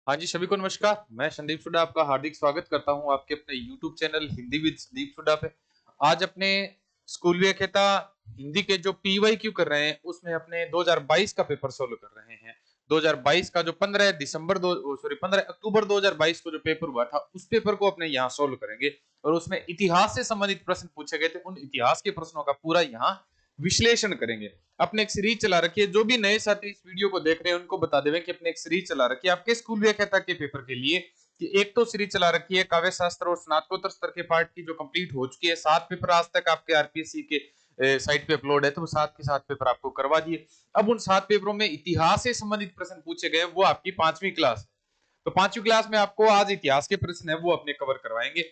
हाँ जी, सभी को नमस्कार। मैं संदीप सुडा आपका हार्दिक स्वागत करता हूँ आपके अपने YouTube channel Hindi with Sandeep Suda पे। आज अपने स्कूल व्याख्याता हिंदी के जो PYQ कर रहे हैं उसमें अपने 2022 का पेपर सोल्व कर रहे हैं। 2022 का जो 15 अक्टूबर 2022 को जो पेपर हुआ था उस पेपर को अपने यहाँ सोल्व करेंगे और उसमें इतिहास से संबंधित प्रश्न पूछे गए थे। उन इतिहास के प्रश्नों का पूरा यहाँ विश्लेषण करेंगे। अपने एक सीरीज चला रखी है, जो भी नए साथी इस वीडियो को देख रहे हैं उनको बता देवे कि अपने एक सीरीज चला रखी है आपके स्कूल व्याख्याता के पेपर के लिए। कि एक तो सीरीज चला रखी है काव्य शास्त्र और स्नातकोत्तर स्तर के पार्ट की, जो कंप्लीट हो चुकी है। 7 पेपर आज तक आपके आरपीएससी के साइट पे अपलोड है, तो वो 7 के 7 पेपर आपको करवा दिए। अब उन 7 पेपरों में इतिहास से संबंधित प्रश्न पूछे गए, वो आपकी 5वीं क्लास। तो 5वीं क्लास में आपको आज इतिहास के प्रश्न है वो अपने कवर करवाएंगे।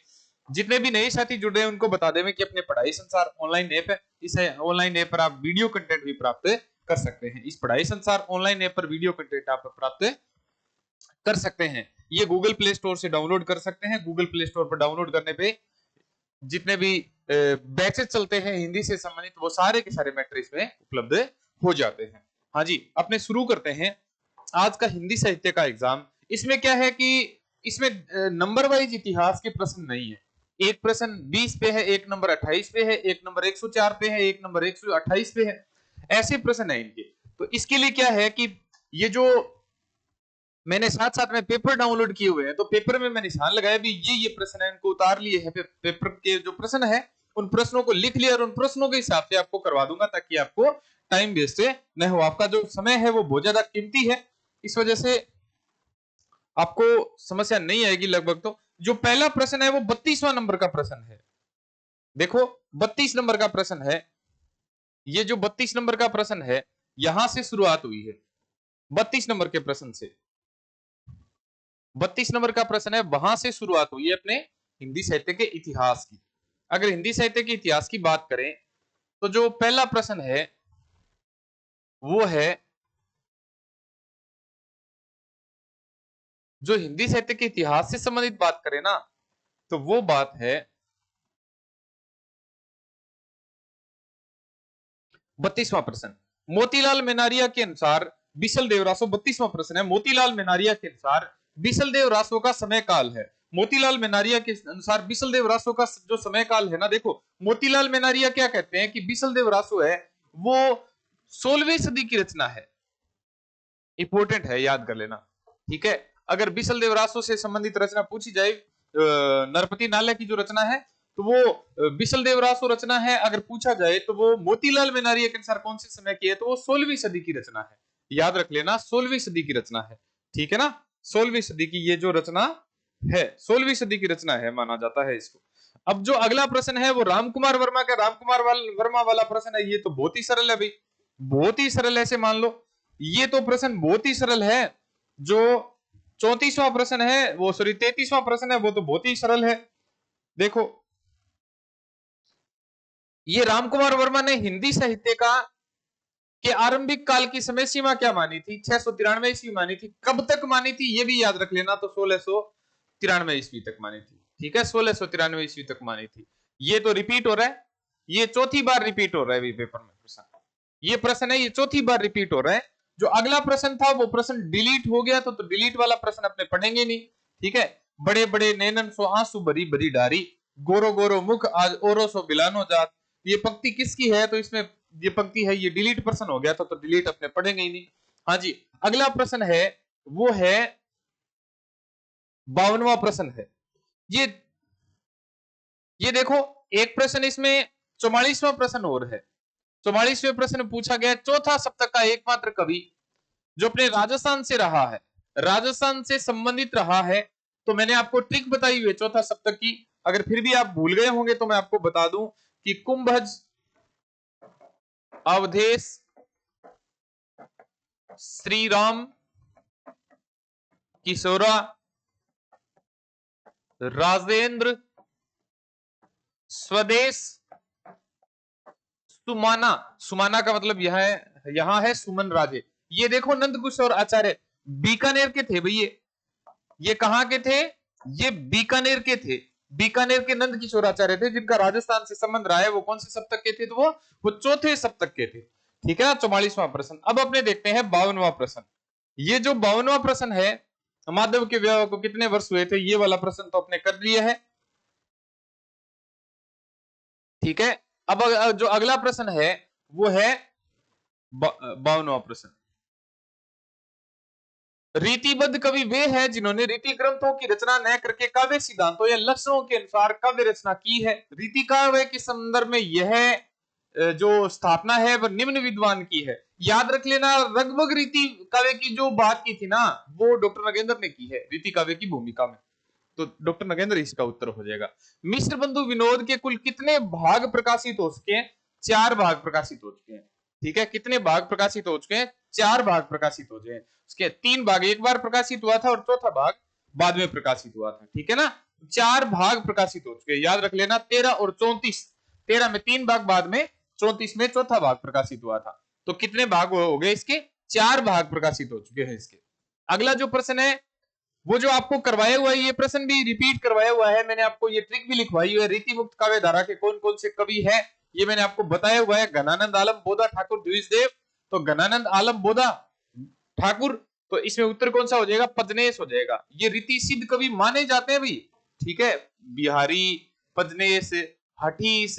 जितने भी नए साथी जुड़े हैं उनको बता दें कि अपने पढ़ाई संसार ऑनलाइन ऐप है, इस ऑनलाइन ऐप पर आप वीडियो कंटेंट भी प्राप्त कर सकते हैं। इस पढ़ाई संसार ऑनलाइन ऐप पर वीडियो कंटेंट आप प्राप्त कर सकते हैं। ये गूगल प्ले स्टोर से डाउनलोड कर सकते हैं। गूगल प्ले स्टोर पर डाउनलोड करने पे जितने भी बैचेस चलते हैं हिंदी से संबंधित, वो सारे के सारे मैटर इसमें उपलब्ध हो जाते हैं। हाँ जी, अपने शुरू करते हैं आज का हिंदी साहित्य का एग्जाम। इसमें क्या है कि इसमें नंबर वाइज इतिहास के प्रश्न नहीं है। एक प्रश्न 20 पे है, एक नंबर 28 पे है, एक नंबर 104 पे है, एक नंबर 128 पे है। ऐसे प्रश्न है इनके। तो इसके लिए क्या है कि ये जो मैंने साथ साथ में पेपर डाउनलोड किए हुए हैं, तो पेपर में मैं निशान लगाया भी ये प्रश्न है, इनको उतार लिए हैं। पेपर के जो प्रश्न है उन प्रश्नों को लिख लिया और उन प्रश्नों के हिसाब से आपको करवा दूंगा, ताकि आपको टाइम वेस्ट न हो। आपका जो समय है वो बहुत ज्यादा कीमती है, इस वजह से आपको समस्या नहीं आएगी लगभग। तो जो पहला प्रश्न है वो 32वां नंबर का प्रश्न है। देखो 32 नंबर का प्रश्न है। ये जो 32 नंबर का प्रश्न है यहां से शुरुआत हुई है। 32 नंबर के प्रश्न से 32 नंबर का प्रश्न है, वहां से शुरुआत हुई है अपने हिंदी साहित्य के इतिहास की। अगर हिंदी साहित्य के इतिहास की बात करें तो जो पहला प्रश्न है वो है, जो हिंदी साहित्य के इतिहास से संबंधित बात करें ना, तो वो बात है 32वां प्रश्न। मोतीलाल मेनारिया के अनुसार बिसल देव रासो, 32वां प्रश्न है। मोतीलाल मेनारिया के अनुसार बिसल देव रासो का समय काल है। मोतीलाल मेनारिया के अनुसार बिसल देव रासो का जो समय काल है ना, देखो मोतीलाल मेनारिया क्या कहते हैं कि बिसल देव रासो है वो 16वीं सदी की रचना है। इंपॉर्टेंट है, याद कर लेना, ठीक है। अगर बिसल देव रासो से संबंधित रचना पूछी जाए, नरपति नाले की जो रचना है, तो वो बिसल देव रासो रचना है। अगर पूछा जाए तो वो मोतीलाल मेनारिया के अनुसार कौन से समय की है, तो वो 16वीं सदी की रचना है। याद रख लेना, 16वीं सदी की रचना है, ठीक है ना। 16वीं सदी की ये जो रचना है 16वीं सदी की रचना है, माना जाता है इसको। अब जो अगला प्रश्न है वो रामकुमार वर्मा का, रामकुमार वर्मा वाला प्रश्न है। ये तो बहुत ही सरल है भाई, बहुत ही सरल है, ऐसे मान लो। ये तो प्रश्न बहुत ही सरल है। जो 34वां प्रश्न है वो, सॉरी 33वां प्रश्न है, वो तो बहुत ही सरल है। देखो ये रामकुमार वर्मा ने हिंदी साहित्य का के आरंभिक काल की समय सीमा क्या मानी थी? 693 ईस्वी मानी थी। कब तक मानी थी ये भी याद रख लेना, तो 1693 ईस्वी तक मानी थी, ठीक है। 1693 ईस्वी तक मानी थी। ये तो रिपीट हो रहा है, ये चौथी बार रिपीट हो रहा है पेपर में प्रश्न। ये प्रश्न है, ये चौथी बार रिपीट हो रहा है। जो अगला प्रश्न था वो प्रश्न डिलीट हो गया, तो डिलीट वाला प्रश्न अपने पढ़ेंगे नहीं, ठीक है। बड़े बड़े नैनन सो आंसू भरी भरी डारी, गोरो गोरो मुख आज ओरो सो बिलानो जात। ये पंक्ति किसकी है? तो इसमें ये पंक्ति है, ये डिलीट प्रश्न हो गया था, तो डिलीट अपने पढ़ेंगे ही नहीं। हाँ जी, अगला प्रश्न है वो है 52वां प्रश्न है। ये देखो एक प्रश्न इसमें 44वां प्रश्न और है। 44वें प्रश्न में पूछा गया, चौथा सप्तक का एकमात्र कवि जो अपने राजस्थान से रहा है, राजस्थान से संबंधित रहा है। तो मैंने आपको ट्रिक बताई हुई है चौथा सप्तक की। अगर फिर भी आप भूल गए होंगे तो मैं आपको बता दूं कि कुंभज, अवधेश, श्री राम, किशोरा, राजेंद्र, स्वदेश, सुमाना। सुमाना का मतलब यहां है सुमन राजे। ये देखो नंद किशोर आचार्य बीकानेर के थे भैया। ये कहां के थे? ये बीकानेर के थे। बीकानेर के नंद किशोर आचार्य थे, जिनका राजस्थान से संबंध रहा है। वो कौन से सप्तक के थे? तो वो चौथे सप्तक के थे, ठीक है ना। 44वां प्रश्न। अब अपने देखते हैं 52वां प्रश्न। ये जो 52वां प्रश्न है माधव के विवाह को कितने वर्ष हुए थे, ये वाला प्रश्न तो आपने कर लिया है। ठीक है, अब जो अगला प्रश्न है वो है 52वां प्रश्न। रीतिबद्ध कवि वे हैं जिन्होंने रीति ग्रंथों की रचना न करके काव्य सिद्धांतों या लक्षणों के अनुसार काव्य रचना की है। रीति काव्य के संदर्भ में यह जो स्थापना है वह निम्न विद्वान की है। याद रख लेना, लगभग रीति काव्य की जो बात की थी ना वो डॉक्टर नगेंद्र ने की है रीति काव्य की भूमिका में, तो डॉक्टर नगेंद्र इसका उत्तर हो जाएगा। मिश्र बंधु विनोद के कुल कितने भाग प्रकाशित हो चुके हैं? 4 भाग प्रकाशित हो चुके हैं। ठीक है, कितने भाग प्रकाशित हो चुके हैं? 4 भाग प्रकाशित हो गए। उसके 3 भाग एक बार प्रकाशित हुआ था और चौथा भाग बाद में प्रकाशित हुआ था। ठीक है ना, 4 भाग प्रकाशित हो चुके हैं। याद रख लेना, 13 और 34, 13 में 3 भाग, बाद में 34 में चौथा भाग प्रकाशित हुआ था। तो कितने भाग हो गए इसके? 4 भाग प्रकाशित हो चुके हैं इसके। अगला जो प्रश्न है वो जो आपको करवाया हुआ है, ये प्रश्न भी रिपीट करवाया हुआ है, मैंने आपको ये ट्रिक भी लिखवाई हुई है। रीति मुक्त काव्य धारा के कौन कौन से कवि है ये मैंने आपको बताया हुआ है। घनानंद आलम बोधा ठाकुर द्विजदेव, तो घनानंद आलम बोधा ठाकुर, तो इसमें उत्तर कौन सा हो जाएगा? पजनेश हो जाएगा। ये रीति सिद्ध कवि माने जाते हैं भाई। ठीक है, बिहारी, पजनेश, हठीस,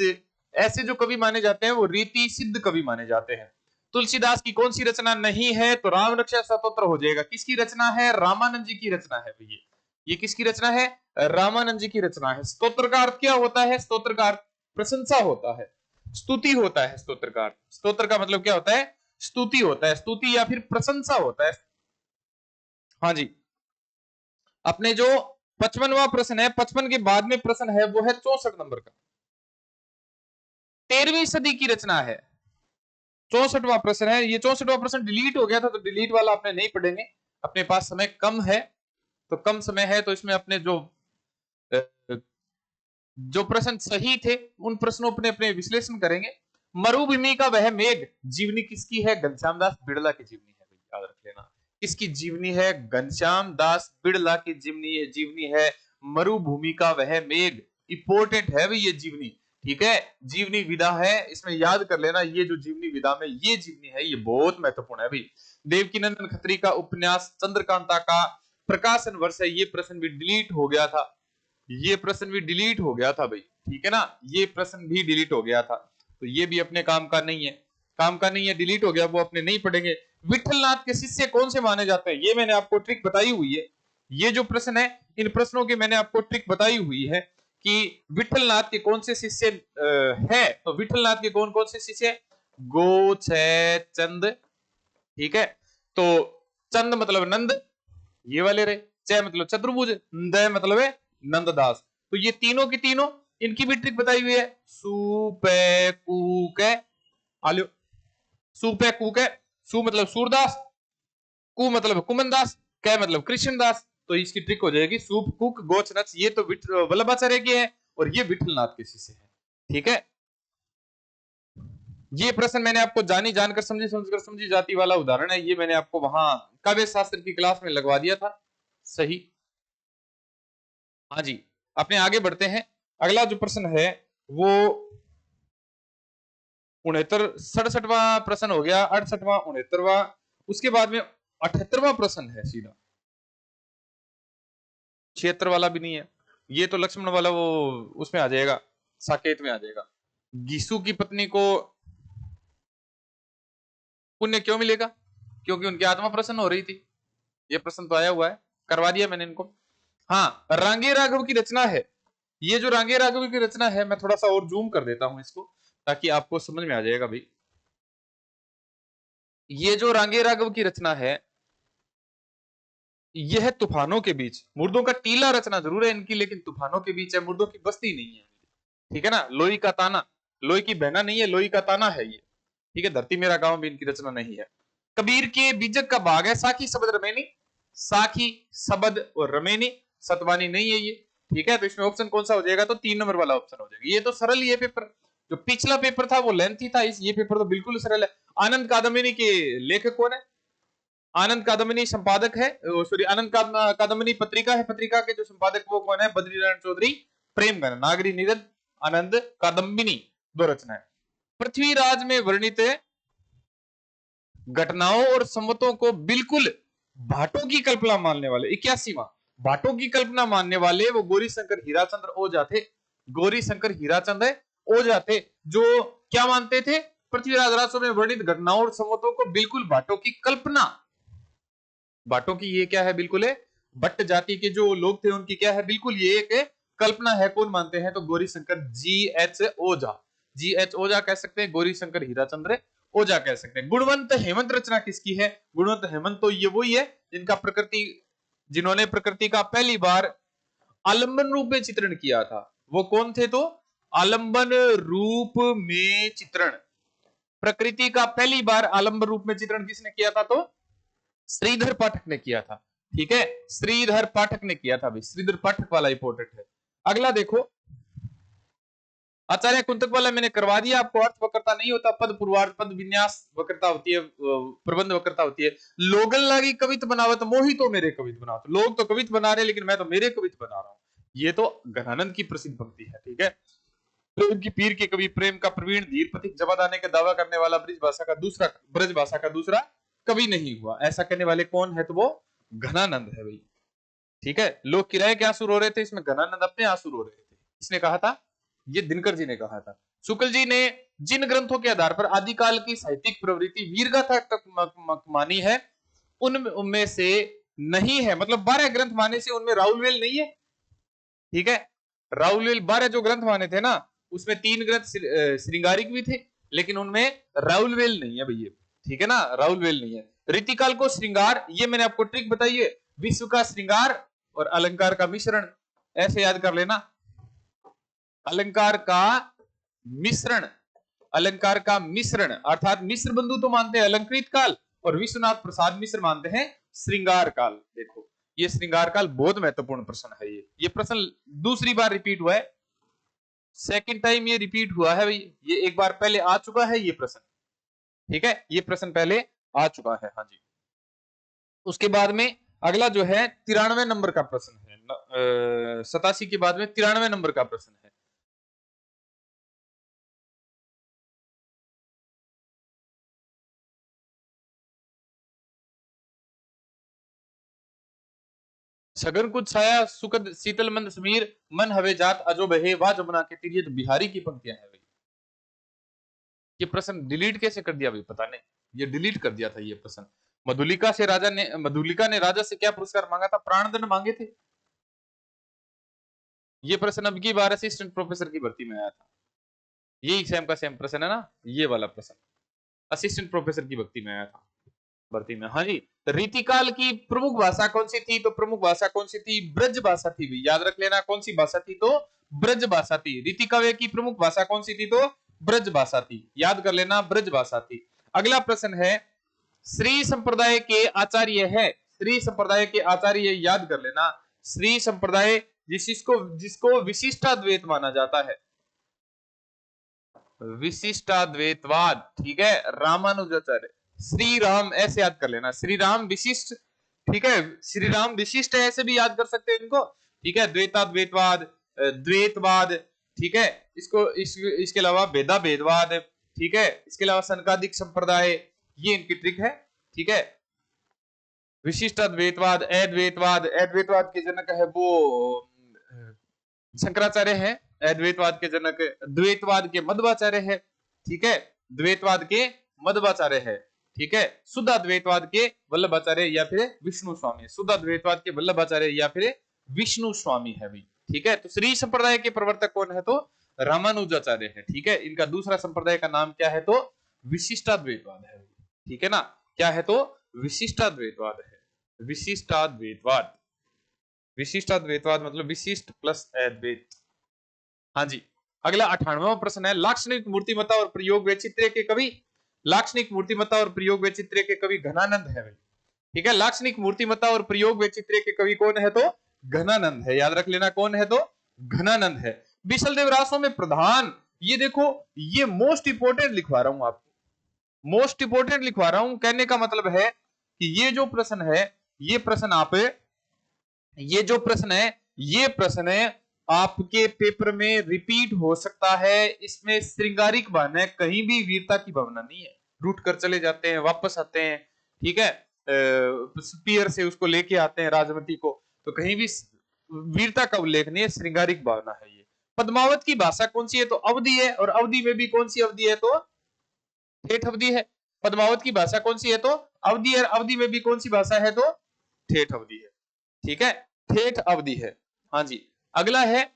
ऐसे जो कवि माने जाते हैं वो रीति सिद्ध कवि माने जाते हैं। तुलसीदास की कौन सी रचना नहीं है? तो राम रक्षा स्तोत्र हो जाएगा। किसकी रचना है? रामानंद जी की रचना है भैया। ये किसकी रचना है? रामानंद जी की रचना है। स्तोत्र का अर्थ क्या होता है? स्तोत्र का अर्थ प्रशंसा होता है, स्तुति होता है। स्तोत्र का अर्थ, स्तोत्र का मतलब क्या होता है? स्तुति होता है, स्तुति या फिर प्रशंसा होता है। हाँ जी, अपने जो 55वां प्रश्न है, 55 के बाद में प्रश्न है वो है 64 नंबर का। 13वीं सदी की रचना है। 64वां प्रश्न है। ये 64वां प्रश्न डिलीट हो गया था, तो डिलीट वाला आपने नहीं पढ़ेंगे, अपने पास समय कम है, तो कम समय है तो इसमें अपने जो प्रश्न सही थे उन प्रश्नों पर अपने विश्लेषण करेंगे। मरुभूमि का वह मेघ जीवनी किसकी है? घनश्याम दास बिड़ला की जीवनी है। याद रख लेना, किसकी जीवनी है? घनश्याम दास बिड़ला की जीवनी है मरुभूमि का वह मेघ। इंपोर्टेंट है भाई ये जीवनी। ठीक है, जीवनी विधा है, इसमें याद कर लेना, ये जो जीवनी विधा में ये जीवनी है ये बहुत महत्वपूर्ण है भाई। देवकीनंदन खत्री का उपन्यास चंद्रकांता का प्रकाशन वर्ष है। ये प्रश्न भी डिलीट हो गया था, ये प्रश्न भी डिलीट हो गया था भाई। ठीक है ना, ये प्रश्न भी डिलीट हो गया था, तो ये भी अपने काम का नहीं है, काम का नहीं है, डिलीट हो गया, वो अपने नहीं पढ़ेंगे। विठलनाथ के शिष्य कौन से माने जाते हैं? ये मैंने आपको ट्रिक बताई हुई है। ये जो प्रश्न है इन प्रश्नों की मैंने आपको ट्रिक बताई हुई है कि विठलनाथ के कौन से शिष्य है। तो विठलनाथ के कौन कौन से शिष्य? गो, छ, चंद। ठीक है, तो चंद मतलब नंद, ये वाले रहे। च मतलब चतुर्भुज, द मतलब है नंददास। तो ये तीनों की तीनों, इनकी भी ट्रिक बताई हुई है। सुपे कूक आलो, सुपे कूक, सु मतलब सूरदास, कु मतलब कुमनदास, कै मतलब कृष्णदास। तो इसकी ट्रिक हो जाएगी सूप कुक गोच नच। ये तो वल्लभाचार्य के हैं और ये विठलनाथ के शिष्य हैं। ठीक है, ये प्रश्न मैंने आपको जानी जानकर समझी समझकर समझी जाति वाला उदाहरण है, ये मैंने आपको वहां काव्य शास्त्र की क्लास में लगवा दिया था। सही, हाँ जी। अपने आगे बढ़ते हैं। अगला जो प्रश्न है वो 67वां प्रश्न हो गया, 68वां, 69वां, उसके बाद में 78वां प्रश्न है सीधा। 76 वाला भी नहीं है, ये तो लक्ष्मण वाला वो उसमें आ जाएगा, साकेत में आ जाएगा। गीसु की पत्नी को पुण्य क्यों मिलेगा? क्योंकि उनकी आत्मा प्रसन्न हो रही थी। ये प्रश्न तो आया हुआ है, करवा दिया मैंने इनको। हाँ, रांगे राघव की रचना है। ये जो रांगे राघव की रचना है, मैं थोड़ा सा और जूम कर देता हूं इसको ताकि आपको समझ में आ जाएगा भाई। ये जो रांगे राघव की रचना है यह तूफानों के बीच, मुर्दों का टीला रचना जरूर है इनकी, लेकिन तूफानों के बीच है, मुर्दों की बस्ती नहीं है। ठीक है ना, लोई का ताना, लोई की बहना नहीं है, लोई का ताना है ये। ठीक है, धरती मेरा गांव भी इनकी रचना नहीं है। कबीर के बीजक का भाग है साखी शब्द रमेनी, साखी शब्द और रमेनी, सतवानी नहीं है ये। ठीक है, तो इसमें ऑप्शन कौन सा हो जाएगा? तो 3 नंबर वाला ऑप्शन हो जाएगा। ये तो सरल, ये पेपर जो पिछला पेपर था वो लेंथी था, इस ये पेपर तो बिल्कुल सरल है। आनंद कादम्बिनी के लेखक कौन है? आनंद कादम्बिनी संपादक है, सॉरी आनंद कादम्बिनी पत्रिका है, पत्रिका के जो संपादक वो कौन है? बद्रीनारायण चौधरी, प्रेमगन, नागरी निरद, आनंद कादम्बिनी, दो रचना है। पृथ्वीराज में वर्णित घटनाओं और संवतों को बिल्कुल भाटों की कल्पना मानने वाले 81वां, भाटों की कल्पना मानने वाले वो गौरीशंकर हीराचंद्र ओझा थे। गौरीशंकर हीराचंद्र ओझा थे जो क्या मानते थे, पृथ्वीराज राजस्व में वर्णित घटनाओं और संवतों को बिल्कुल भाटों की कल्पना, भाटों की ये क्या है, बिल्कुल है, भट्ट जाति के जो लोग थे उनकी क्या है, बिल्कुल ये एक कल्पना है। कौन मानते हैं, तो गौरीशंकर जी.एच. ओझा, जी.एच. ओझा कह सकते हैं, गौरीशंकर हीराचंद्र ओझा कह सकते हैं। गुणवंत हेमंत रचना किसकी है, गुणवंत हेमंत तो ये वही है जिनका प्रकृति, जिन्होंने प्रकृति का पहली बार आलंबन रूप में चित्रण किया था। वो कौन थे, तो आलंबन रूप में चित्रण, प्रकृति का पहली बार आलंबन रूप में चित्रण किसने किया था, तो श्रीधर पाठक ने किया था। ठीक है, श्रीधर पाठक ने किया था भाई, श्रीधर पाठक वाला इंपॉर्टेंट है। अगला देखो, आचार्य कुंतक वाला मैंने करवा दिया आपको, अर्थ वक्रता नहीं होता, पद पूर्वार्ध पद विन्यास वक्रता होती है, प्रबंध वक्रता होती है। लोगन लागी कवित बनावत मोही तो मेरे कवित बनावत, लोग तो कवित बना रहे लेकिन मैं तो मेरे कवित बना रहा हूं। ये तो घनानंद की प्रसिद्ध पंक्ति है। ठीक है, तो उनकी पीर के कवि, प्रेम का प्रवीण, धीर पथिक, जवाब आने का दावा करने वाला, ब्रज भाषा का दूसरा कभी नहीं हुआ, ऐसा कहने वाले कौन है, तो वो घनानंद है भाई। ठीक है, लोग किराए के आंसू रो रहे थे, इसमें घनानंद अपने आंसू रो रहे थे। इसने कहा था, ये दिनकर जी ने कहा था। शुक्ल जी ने जिन ग्रंथों के आधार पर आदिकाल की साहित्यिक प्रवृत्ति वीरगाथा तक मानी है, उनमें से नहीं है, मतलब 12 ग्रंथ माने से उनमें राउलवेल नहीं है। ठीक है, राउलवेल 12 जो ग्रंथ माने थे ना, उसमें 3 ग्रंथ श्रृंगारिक भी थे, लेकिन उनमें राउलवेल नहीं है भैया। ठीक है ना, राउलवेल नहीं है। रीतिकाल को श्रृंगार, ये मैंने आपको ट्रिक बताई है, विश्व का श्रृंगार और अलंकार का मिश्रण, ऐसे याद कर लेना, अलंकार का मिश्रण, अलंकार का मिश्रण, अर्थात मिश्र बंधु तो मानते हैं अलंकृत काल, और विश्वनाथ प्रसाद मिश्र मानते हैं श्रृंगार काल। देखो, ये श्रृंगार काल बहुत महत्वपूर्ण प्रश्न है। ये प्रश्न दूसरी बार रिपीट हुआ है, सेकंड टाइम ये रिपीट हुआ है भाई, ये एक बार पहले आ चुका है ये प्रश्न। ठीक है, ये प्रश्न पहले आ चुका है। हाँ जी, उसके बाद में अगला जो है 93 नंबर का प्रश्न है, 87 के बाद में 93 नंबर का प्रश्न है। सगन कुछ छाया सुखद शीतल मंद समीर, मन हवे जात अजो बहे, वाह जमुना के तीर, ये तो बिहारी की पंक्तियां हैं भाई। ये प्रश्न डिलीट कैसे कर दिया भाई, पता नहीं, ये डिलीट कर दिया था ये प्रश्न। मधुलिका ने राजा से क्या पुरस्कार मांगा था, प्राणदंड मांगे थे। ये प्रश्न अब की बार असिस्टेंट प्रोफेसर की भर्ती में आया था, यही सेम का सेम प्रश्न है ना, ये वाला प्रश्न असिस्टेंट प्रोफेसर की भर्ती में आया था, भर्ती में। हाँ जी, रीतिकाल की प्रमुख भाषा कौन सी थी, तो प्रमुख भाषा कौन सी थी, ब्रज भाषा थी भी, याद रख लेना, कौन सी भाषा थी, तो ब्रज भाषा थी। रीतिकाव्य की प्रमुख भाषा कौन सी थी, तो ब्रज भाषा थी, याद कर लेना, ब्रज भाषा थी। अगला प्रश्न है, श्री संप्रदाय के आचार्य है, श्री संप्रदाय के आचार्य याद कर लेना, श्री संप्रदाय जिसको विशिष्टाद्वैत माना जाता है, विशिष्टाद्वैतवाद। ठीक है, रामानुजाचार्य, श्री राम ऐसे याद कर लेना, श्री राम विशिष्ट। ठीक है, श्री राम विशिष्ट है, ऐसे भी याद कर सकते हैं इनको। ठीक है, द्वैताद्वैतवाद, द्वैतवाद। ठीक है, इसके अलावा भेदा भेदवाद। ठीक है, इसके अलावा सनकादिक संप्रदाय, ये इनकी ट्रिक है। ठीक है, विशिष्टाद्वैतवाद, अद्वैतवाद, अद्वैतवाद के जनक है वो शंकराचार्य है, अद्वैतवाद के जनक, द्वैतवाद के मध्वाचार्य है। ठीक है, द्वैतवाद के मध्वाचार्य है। ठीक है, शुद्धाद्वैतवाद के वल्लभाचार्य या फिर विष्णु स्वामी, शुद्धाद्वैतवाद के वल्लभाचार्य या फिर विष्णु स्वामी है भी। ठीक है, तो श्री संप्रदाय के प्रवर्तक कौन है, तो रामानुजाचार्य है। ठीक है, इनका दूसरा संप्रदाय का नाम क्या है, तो विशिष्टाद्वैतवाद है। ठीक है ना, क्या है, तो विशिष्टाद्वैतवाद है, विशिष्टाद्वैतवाद, विशिष्टाद्वैतवाद मतलब विशिष्ट प्लस अद्वैत। हाँ जी, अगला 98वां प्रश्न है, लाक्षणिक मूर्तिमत्ता और प्रयोग वैचित्र्य के कवि, लाक्षणिक मूर्तिमत्ता और प्रयोग वैचित्र्य के कवि घनानंद है भाई। ठीक है, लाक्षणिक मूर्तिमत्ता और प्रयोग वैचित्र्य के कवि कौन है, तो घनानंद है, याद रख लेना, कौन है, तो घनानंद है। विशल देव रासों में प्रधान, ये देखो, ये मोस्ट इंपोर्टेंट लिखवा रहा हूं आपको, मोस्ट इंपोर्टेंट लिखवा रहा हूं, कहने का मतलब है कि ये जो प्रश्न है, ये प्रश्न आप, ये जो प्रश्न है, ये प्रश्न है आपके पेपर में रिपीट हो सकता है। इसमें श्रृंगारिक भावना है, कहीं भी वीरता की भावना नहीं है, रूट कर चले जाते हैं, वापस आते हैं। ठीक है, स्पीयर से उसको लेके आते हैं राजमती को, तो कहीं भी वीरता का उल्लेख नहीं है, श्रृंगारिक भावना है ये। पद्मावत की भाषा कौन सी है, तो अवधी है, और अवधी में भी कौन सी अवधी है, तो ठेठ अवधी है। पद्मावत की भाषा कौन सी है, तो अवधी है, अवधी में भी कौन सी भाषा है, तो ठेठ अवधी है। ठीक है, ठेठ अवधी है। हाँ जी, अगला है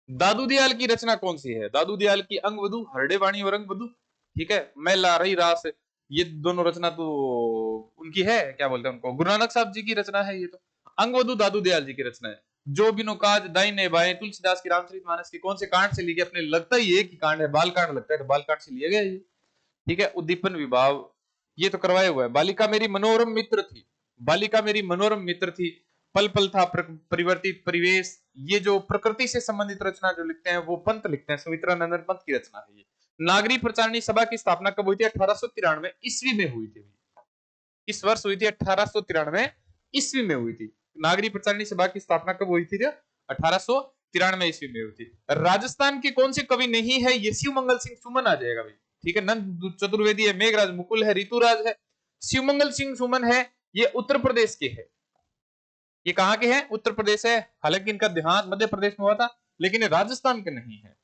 दादू दयाल की रचना कौन सी है। दादू दयाल की अंगवधु, हरडे वाणी और अंगवधु। ठीक है, मैं ला रही रास, ये दोनों रचना तो उनकी है, क्या बोलते हैं उनको, गुरु नानक साहब जी की रचना है ये तो। अंगवधु दादू दयाल जी की रचना है। जो बिनो काज दाहिने बाएं, तुलसीदास की रामचरितमानस की कौन से कांड से ली गई, अपने लगता ही एक ही कांड है, बाल कांड लगता है, तो बाल कांड से लिया गया ये। ठीक है, उद्दीपन विभाव ये तो करवाया हुआ है। बालिका मेरी मनोरम मित्र थी, बालिका मेरी मनोरम मित्र थी, पल पल था परिवर्तित परिवेश, ये जो प्रकृति से संबंधित रचना जो लिखते हैं वो पंत लिखते हैं, सुमित्रा नंदन पंत की रचना है ये। नागरी प्रचारणी सभा की स्थापना कब हुई थी, 1893 ईस्वी में हुई थी। इस वर्ष हुई थी, 1893 ईस्वी में हुई थी। नागरी प्रचारणी सभा की स्थापना कब हुई थी, 1893 ईस्वी में हुई थी। राजस्थान के कौन से कवि नहीं है, ये शिवमंगल सिंह सुमन आ जाएगा भाई। ठीक है, नंद चतुर्वेदी है, मेघराज मुकुल है, ऋतुराज है, शिवमंगल सिंह सुमन है, ये उत्तर प्रदेश के है। ये कहां के हैं, उत्तर प्रदेश है, हालांकि इनका देहांत मध्य प्रदेश में हुआ था, लेकिन राजस्थान के नहीं है,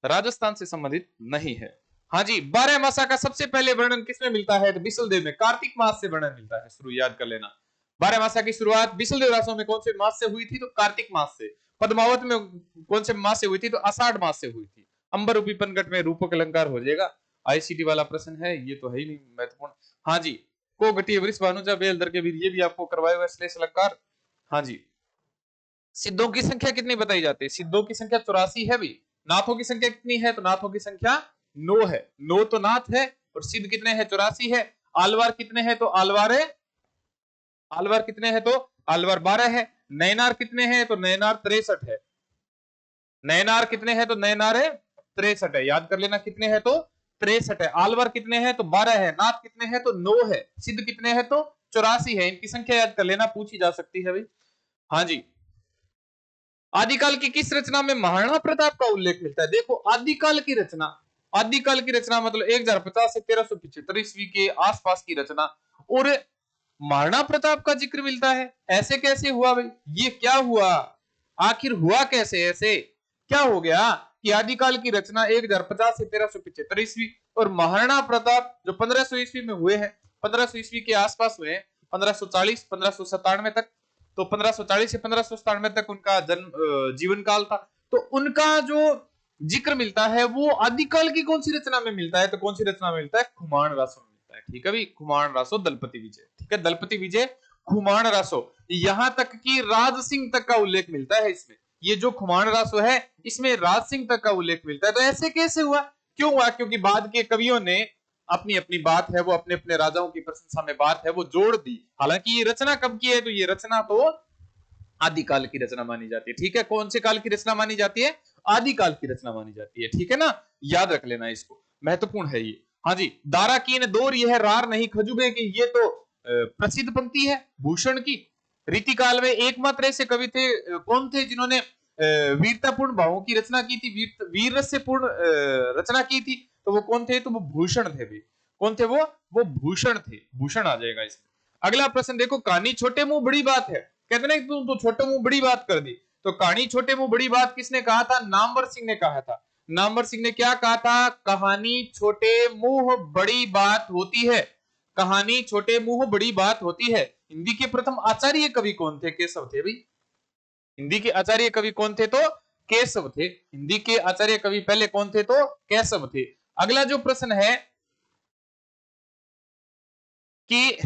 राजस्थान से संबंधित नहीं है। हाँ जी, 12 मासा का सबसे पहले वर्णन किसमें मिलता है, तो बिसलदेव में, कार्तिक मास से वर्णन मिलता है, शुरू याद कर लेना। 12 मासा की शुरुआत बिसलदेव रासों में कौन से मास से हुई थी, तो कार्तिक मास से। पद्मावत में कौन से मास से हुई थी, तो आषाढ़ मास से हुई थी। अंबर रूपी पनघट में रूपक अलंकार हो जाएगा। आईसीटी वाला प्रश्न है ये, तो है ही नहीं महत्वपूर्ण। हाँ जी, को गति वृष भानुजा बेल दर के वीर, ये भी आपको करवाया हुआ श्लेष अलंकार। हाँ जी, सिद्धों की संख्या कितनी बताई जाती है, सिद्धों की संख्या 84 है भी। नाथों की संख्या कितनी है, तो नाथों की संख्या 9 है, 9 तो नाथ है, और सिद्ध कितने हैं, 84 है। आलवार कितने हैं, तो आलवार कितने हैं, तो आलवार 12 है। नयनार कितने हैं, तो नयनार 63 है। नयनार कितने हैं, तो नयनार 63 है, याद कर लेना कितने हैं, तो 63 है। आलवार कितने हैं, तो 12 है। नाथ कितने हैं, तो 9 है। सिद्ध कितने हैं, तो 84 है। इनकी संख्या याद कर लेना, पूछी जा सकती है भाई। हाँ जी, आदिकाल की किस रचना में महाराणा प्रताप का उल्लेख मिलता है, देखो आदिकाल की रचना, आदिकाल की रचना मतलब 1050 से 1375 ईस्वी के आसपास की रचना, और महाराणा प्रताप का जिक्र मिलता है। ऐसे कैसे हुआ भाई, ये क्या हुआ, आखिर हुआ कैसे, ऐसे क्या हो गया कि आदिकाल की रचना 1050 से 1375 ईस्वी, और महाराणा प्रताप जो 1500 ईस्वी में हुए हैं, 1500 ईस्वी के आसपास हुए, 1540 1597 तक, तो 1540 से 1597 तक उनका जन्म जीवन काल था। तो उनका जो जिक्र मिलता है वो आदिकाल की कौन सी रचना में मिलता है, तो कौन सी रचना में मिलता है, खुमान रासो में मिलता है। ठीक है भाई, खुमान रासो दलपति विजय। ठीक है, दलपति विजय खुमान रासो, यहां तक कि राज सिंह तक का उल्लेख मिलता है इसमें। ये जो खुमान रासो है इसमें राज सिंह तक का उल्लेख मिलता है। तो ऐसे कैसे हुआ, क्यों हुआ, क्योंकि बाद के कवियों ने अपनी अपनी बात है, वो अपने अपने राजाओं की प्रशंसा में बात है वो जोड़ दी। हालांकि ये रचना कब की है, तो ये रचना तो आदिकाल की रचना मानी जाती है। ठीक है, कौन से काल की रचना मानी जाती है, आदिकाल की रचना मानी जाती है। ठीक है ना, याद रख लेना इसको, महत्वपूर्ण है ये। हाँ जी, दारा कीन दौर यह रार नहीं खजुबे की, ये तो प्रसिद्ध पंक्ति है भूषण की। रीतिकाल में एकमात्र ऐसे कवि थे, कौन थे जिन्होंने वीरतापूर्ण भावों की रचना की थी, वीर से पूर्ण रचना की थी, तो वो कौन थे, तो वो भूषण थे भी। कौन थे वो भूषण थे, भूषण आ जाएगा इसमें। अगला प्रश्न देखो, कहानी छोटे मुंह बड़ी बात है, कहते ना तुम तो छोटे मुंह बड़ी बात कर दी, तो कहानी छोटे मुंह बड़ी बात किसने कहा था, नामवर सिंह ने कहा था। नामवर सिंह ने क्या कहा था, कहानी छोटे मुंह बड़ी बात होती है, कहानी छोटे मुंह बड़ी बात होती है। हिंदी के प्रथम आचार्य कवि कौन थे, केशव थे भाई। हिंदी के आचार्य कवि कौन थे, तो केशव थे। हिंदी के आचार्य कवि पहले कौन थे, तो केशव थे। अगला जो प्रश्न है कि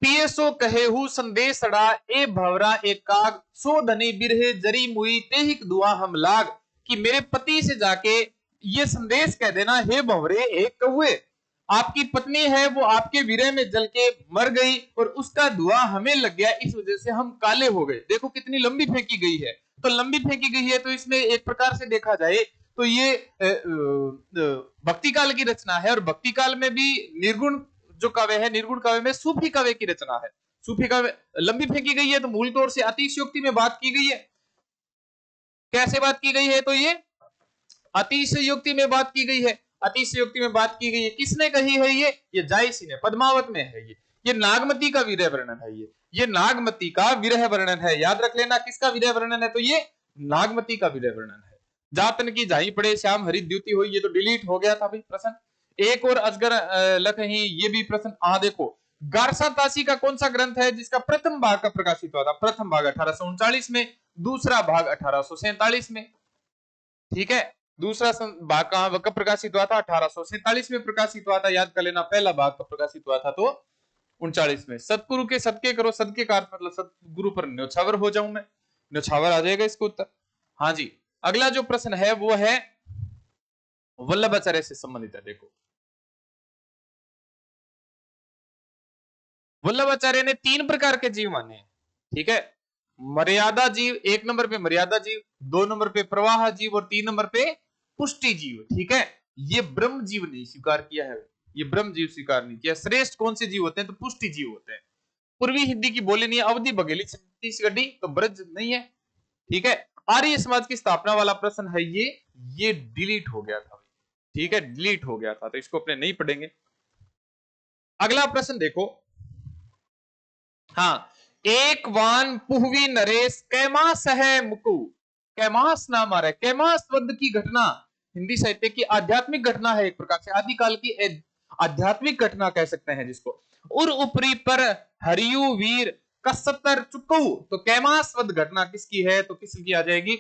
पीएसओ कहेहू संदेश अड़ा ए भवरा एक काग सो धनी बिरहे जरी मुई तेहिक दुआ हम लाग, कि मेरे पति से जाके ये संदेश कह देना, हे भवरे एक कौए, आपकी पत्नी है वो आपके विरह में जल के मर गई और उसका धुआं हमें लग गया, इस वजह से हम काले हो गए। देखो कितनी लंबी फेंकी गई है, तो लंबी फेंकी गई है तो इसमें एक प्रकार से देखा जाए तो ये भक्ति काल की रचना है, और भक्ति काल में भी निर्गुण जो काव्य है, निर्गुण काव्य में सूफी काव्य की रचना है। सूफी का लंबी फेंकी गई है, तो मूल तौर से अतिशयोक्ति में बात की गई है। कैसे बात की गई है? तो ये अतिशयोक्ति में बात की गई है। अतिशयोक्ति में बात की गई है, किसने कही है? ये जायसी ने, पद्मावत में है। ये नागमती का विरह वर्णन है। ये नागमती का विरह वर्णन है। याद रख लेना, किसका विरह वर्णन है? तो ये नागमती का विरह वर्णन है। जातन की जाई पड़े श्याम हरि द्युति हो, ये तो डिलीट हो गया था भाई प्रश्न। एक और अजगर लख ही, ये भी प्रश्न। देखो, गारसा तासी का कौन सा ग्रंथ है जिसका प्रथम भाग का प्रकाशित हुआ था? प्रथम भाग 1839 में, दूसरा भाग 1847 में। ठीक है, दूसरा भाग कब प्रकाशित हुआ था? 1847 में प्रकाशित हुआ था। याद कर लेना, पहला भाग कब प्रकाशित हुआ था? तो 39 में। सतगुरु के सदके करो, सदके का अर्थ मतलब सतगुरु पर न्योछावर हो जाऊं मैं, न्योछावर आ जाएगा इसको उत्तर। हाँ जी, अगला जो प्रश्न है वो है वल्लभाचार्य से संबंधित है। देखो, वल्लभाचार्य ने 3 प्रकार के जीव माने हैं। ठीक है, मर्यादा जीव, 1 नंबर पे मर्यादा जीव, 2 नंबर पे प्रवाह जीव और 3 नंबर पे पुष्टि जीव। ठीक है, ये ब्रह्म जीव नहीं स्वीकार किया है, ये ब्रह्म जीव स्वीकार नहीं किया। श्रेष्ठ कौन से जीव होते हैं? तो पुष्टि जीव होते हैं। पूर्वी हिंदी की बोली नहीं है, अवधि बघेली छत्तीसगढ़ी, तो ब्रज नहीं है। ठीक है, आर्य समाज की स्थापना वाला प्रश्न है ये डिलीट हो गया था। ठीक है, डिलीट हो गया था, तो इसको अपने नहीं पढ़ेंगे। अगला प्रश्न देखो, हाँ, एक वान पुहवी नरेश कैमास है मुकु, कैमास नाम आ रहा है। कैमास वध की घटना हिंदी साहित्य की आध्यात्मिक घटना है, एक प्रकार से आदिकाल की आध्यात्मिक घटना कह सकते हैं जिसको। उर उपरी पर हरियु वीर कसतर चुकू, तो कैमास वध घटना किसकी है? तो किसकी आ जाएगी?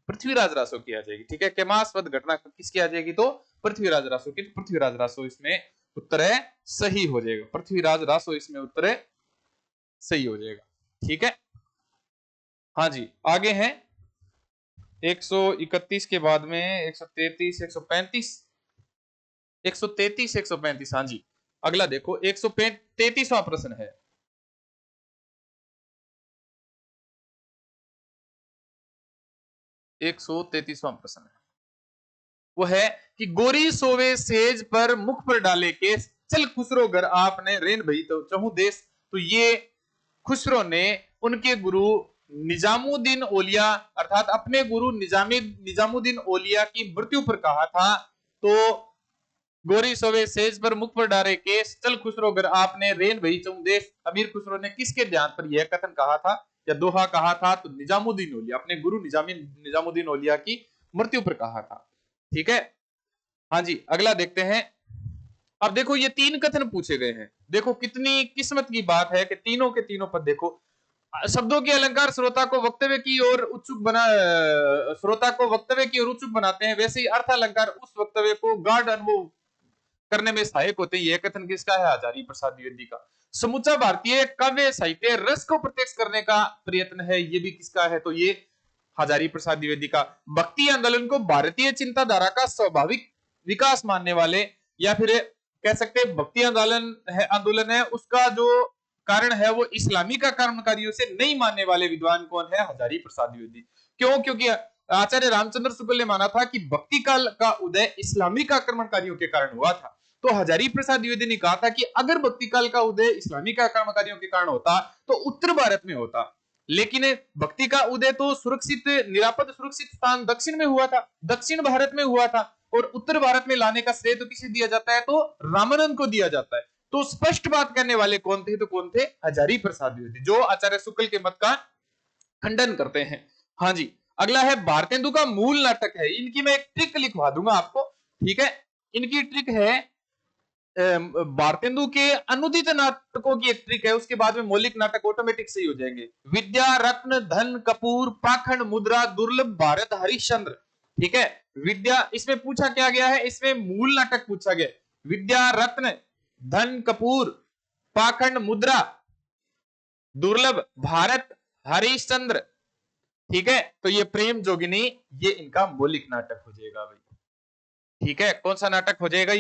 पृथ्वीराज रासो की आ जाएगी। ठीक है, कैमास वध घटना किसकी आ जाएगी? तो पृथ्वीराज रासो की। तो पृथ्वीराज रासो इसमें उत्तर है, सही हो जाएगा। पृथ्वीराज रासो इसमें उत्तर है, सही हो जाएगा। ठीक है, हाँ जी, आगे हैं 131 के बाद में 133, 135, 133, 135। हाँ जी, अगला देखो 133वां प्रश्न है। एक 133वां प्रश्न है, वो है कि गोरी सोवे सेज पर मुख पर डाले के चल खुसरो घर आपने रेन भई तो चहु देश। तो ये खुसरो ने उनके गुरु निजामुद्दीन औलिया अर्थात अपने गुरु निजामुद्दीन औलिया की मृत्यु पर कहा था। तो गोरी सोवे सेज पर मुख पर डाले केस चल खुसरो घर आपने रेन भई चहु देश, अमीर खुसरो ने किसके ध्यान पर यह कथन कहा था या दोहा कहा था? तो निजामुद्दीन औलिया, अपने गुरु निजामुद्दीन औलिया की मृत्यु पर कहा था। ठीक है, हाँ जी, अगला देखते हैं। अब देखो, ये 3 कथन पूछे गए हैं। देखो कितनी किस्मत की बात है कि तीनों के तीनों पर देखो शब्दों के अलंकार श्रोता को वक्तव्य की ओर उत्सुक बनाते हैं, वैसे ही अर्थ अलंकार उस वक्तव्य को गाढ़ अनुभव करने में सहायक होते हैं। यह कथन किसका है? हजारी प्रसाद द्विवेदी का। समूचा भारतीय काव्य साहित्य रस को प्रत्यक्ष करने का प्रयत्न है, ये भी किसका है? तो ये हजारी प्रसाद द्विवेदी का। भक्ति आंदोलन को भारतीय चिंताधारा का स्वाभाविक विकास मानने वाले, या फिर कह सकते हैं भक्ति आंदोलन है उसका जो कारण है वो इस्लामी का कर्मकारियों से नहीं मानने वाले विद्वान कौन है? हजारी प्रसाद द्विवेदी। क्यों? क्योंकि आचार्य रामचंद्र शुक्ल ने माना था कि भक्ति काल का उदय इस्लामिक आक्रमणकारियों के कारण हुआ था। तो हजारी प्रसाद द्विवेदी ने कहा था कि अगर भक्ति काल का उदय इस्लामिक आक्रमणकारियों के कारण होता तो उत्तर भारत में होता, लेकिन भक्ति का उदय तो सुरक्षित निरापद सुरक्षित स्थान दक्षिण में हुआ था, दक्षिण भारत में हुआ था। और उत्तर भारत में लाने का श्रेय तो किसे दिया जाता है? तो रामानंद को दिया जाता है। तो स्पष्ट बात करने वाले कौन थे? तो कौन थे? हजारी प्रसाद द्विवेदी, जो आचार्य शुक्ल के मत का खंडन करते हैं। हाँ जी, अगला है भारतेंदु का मूल नाटक है। इनकी मैं एक ट्रिक लिखवा दूंगा आपको। ठीक है, इनकी ट्रिक है भारतेंदु के अनुदित नाटकों की एक ट्रिक है, उसके बाद में मौलिक नाटक ऑटोमेटिक सही हो जाएंगे। विद्या रत्न धन कपूर पाखंड मुद्रा दुर्लभ भारत हरिश्चंद्र। ठीक है, विद्या, इसमें पूछा क्या गया है? इसमें मूल नाटक पूछा गया, विद्या रत्न धन कपूर पाखंड मुद्रा दुर्लभ भारत हरिश्चंद्र। ठीक है, तो ये प्रेम जोगिनी, ये इनका मौलिक नाटक हो जाएगा भाई। ठीक है, कौन सा नाटक हो जाएगा?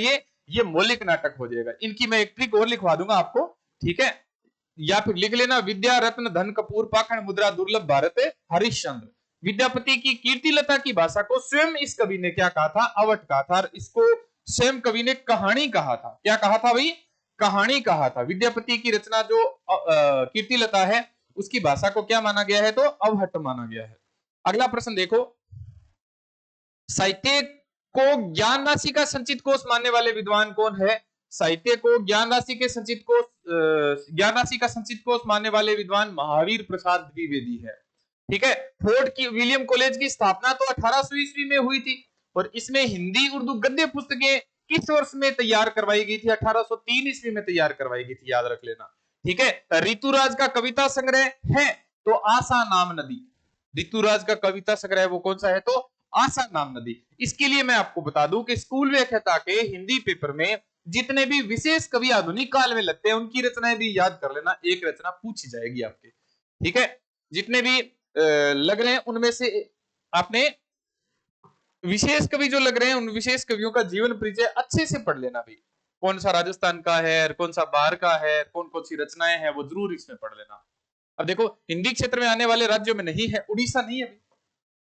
ये मौलिक नाटक हो जाएगा। इनकी मैं एक ट्रिक और लिखवा दूंगा आपको। ठीक है, या फिर लिख लेना, विद्या रत्न धन कपूर पाखंड मुद्रा दुर्लभ भारत हरिश्चंद्र। विद्यापति की कीर्तिलता की भाषा को स्वयं इस कवि ने क्या कहा था? अवट कहा था। इसको स्वयं कवि ने कहानी कहा था। क्या कहा था भाई? कहानी कहा था। विद्यापति की रचना जो कीर्तिलता है उसकी भाषा को क्या माना गया है? तो अवहट्ट माना गया है। अगला प्रश्न देखो, साहित्य को ज्ञान राशि का संचित कोष मानने वाले विद्वान कौन है? साहित्य को ज्ञान राशि के संचित कोष ज्ञान राशि का संचित कोष मानने वाले विद्वान महावीर प्रसाद द्विवेदी है। ठीक है। फोर्ट की विलियम कॉलेज की स्थापना तो 1800 ईस्वी में हुई थी और इसमें हिंदी उर्दू गद्य पुस्तकें किस वर्ष में तैयार करवाई गई थी? 1803 ईस्वी में तैयार करवाई गई थी, याद रख लेना। ठीक है। ऋतुराज का कविता संग्रह है तो आशा नाम नदी। ऋतुराज का कविता संग्रह वो कौन सा है? तो आशा नाम नदी। इसके लिए मैं आपको बता दूं कि स्कूल व्याख्याता के हिंदी पेपर में जितने भी विशेष कवि आधुनिक काल में लगते हैं उनकी रचनाएं भी याद कर लेना, एक रचना पूछी जाएगी आपके। ठीक है। जितने भी लग रहे हैं उनमें से आपने विशेष कवि जो लग रहे हैं उन विशेष कवियों का जीवन परिचय अच्छे से पढ़ लेना भी। कौन सा राजस्थान का है, कौन सा बाहर का है, कौन कौन सी रचनाएं हैं, वो जरूर इसमें पढ़ लेना। अब देखो, हिंदी क्षेत्र में आने वाले राज्यों में नहीं है, उड़ीसा नहीं है अभी।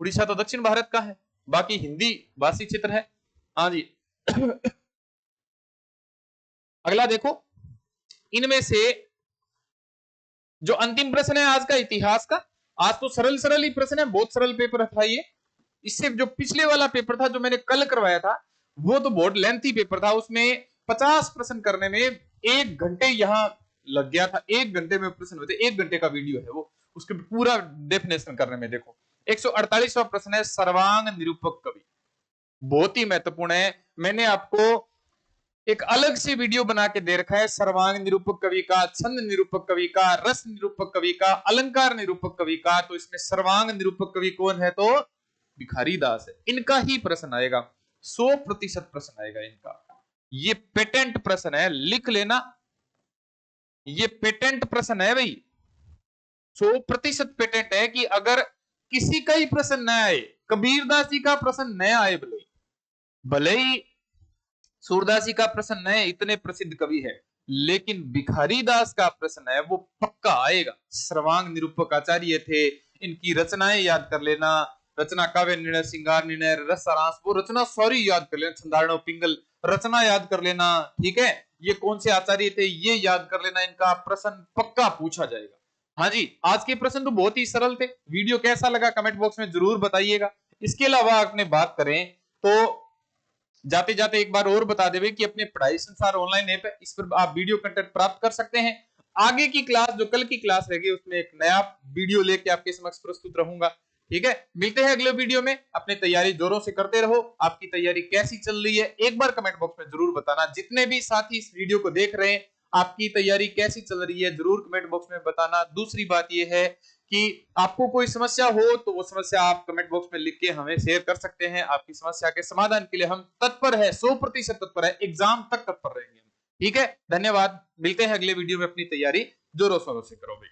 उड़ीसा तो दक्षिण भारत का है, बाकी हिंदी भाषी क्षेत्र है। हाँ जी। अगला देखो, इनमें से जो अंतिम प्रश्न है आज का इतिहास का, आज तो सरल सरल ही प्रश्न है, बहुत सरल पेपर था ये। इससे जो पिछले वाला पेपर था जो मैंने कल करवाया था वो तो बहुत लेंथी पेपर था, उसमें 50 प्रश्न करने में 1 घंटे यहां लग गया था। 1 घंटे में प्रश्न होते, 1 घंटे का वीडियो है वो, उसके पूरा डेफिनेशन करने में देखो। 148वां प्रश्न है सर्वांग निरूपक कवि, बहुत ही महत्वपूर्ण है। मैंने आपको एक अलग से वीडियो बना के दे रखा है सर्वांग निरूपक कवि का, छंद निरूपक कवि का, रस निरूपक कवि का, अलंकार निरूपक कवि का। तो इसमें सर्वांग निरूपक कवि कौन है? तो भिखारी दास है। इनका ही प्रश्न आएगा, 100% प्रश्न आएगा इनका। ये पेटेंट प्रश्न है, लिख लेना, ये पेटेंट प्रश्न है भाई, 100% पेटेंट है कि अगर किसी का ही प्रश्न न आए, कबीरदास जी का प्रश्न न आए, भले ही सूरदास जी का प्रश्न न है, इतने प्रसिद्ध कवि है, लेकिन भिखारी दास का प्रश्न है वो पक्का आएगा। सर्वांग निरूपक आचार्य थे, इनकी रचनाएं याद कर लेना, रचना काव्य निर्णय, श्रृंगार निर्णय, रस सारांश, वो रचना सॉरी याद कर लेना, छंदारणव पिंगल रचना याद कर लेना। ठीक है। ये कौन से आचार्य थे ये याद कर लेना, इनका प्रश्न पक्का पूछा जाएगा। हाँ जी, आज के प्रश्न तो बहुत ही सरल थे। वीडियो कैसा लगा कमेंट बॉक्स में जरूर बताइएगा। इसके अलावा आपने बात करें तो जाते जाते एक बार और बता देवे कि अपने पढ़ाई संसार ऑनलाइन ऐप है, इस पर आप वीडियो कंटेंट प्राप्त कर सकते हैं। आगे की क्लास, जो कल की क्लास रहेगी, उसमें एक नया वीडियो लेके आपके समक्ष प्रस्तुत रहूंगा। ठीक है। मिलते हैं अगले वीडियो में। अपनी तैयारी जोरों से करते रहो। आपकी तैयारी कैसी चल रही है एक बार कमेंट बॉक्स में जरूर बताना। जितने भी साथी इस वीडियो को देख रहे हैं, आपकी तैयारी कैसी चल रही है जरूर कमेंट बॉक्स में बताना। दूसरी बात यह है कि आपको कोई समस्या हो तो वो समस्या आप कमेंट बॉक्स में लिख के हमें शेयर कर सकते हैं। आपकी समस्या के समाधान के लिए हम तत्पर है, 100% तत्पर है, एग्जाम तक तत्पर रहेंगे। ठीक है। धन्यवाद। मिलते हैं अगले वीडियो में। अपनी तैयारी जोरों शोरों से करो भाई।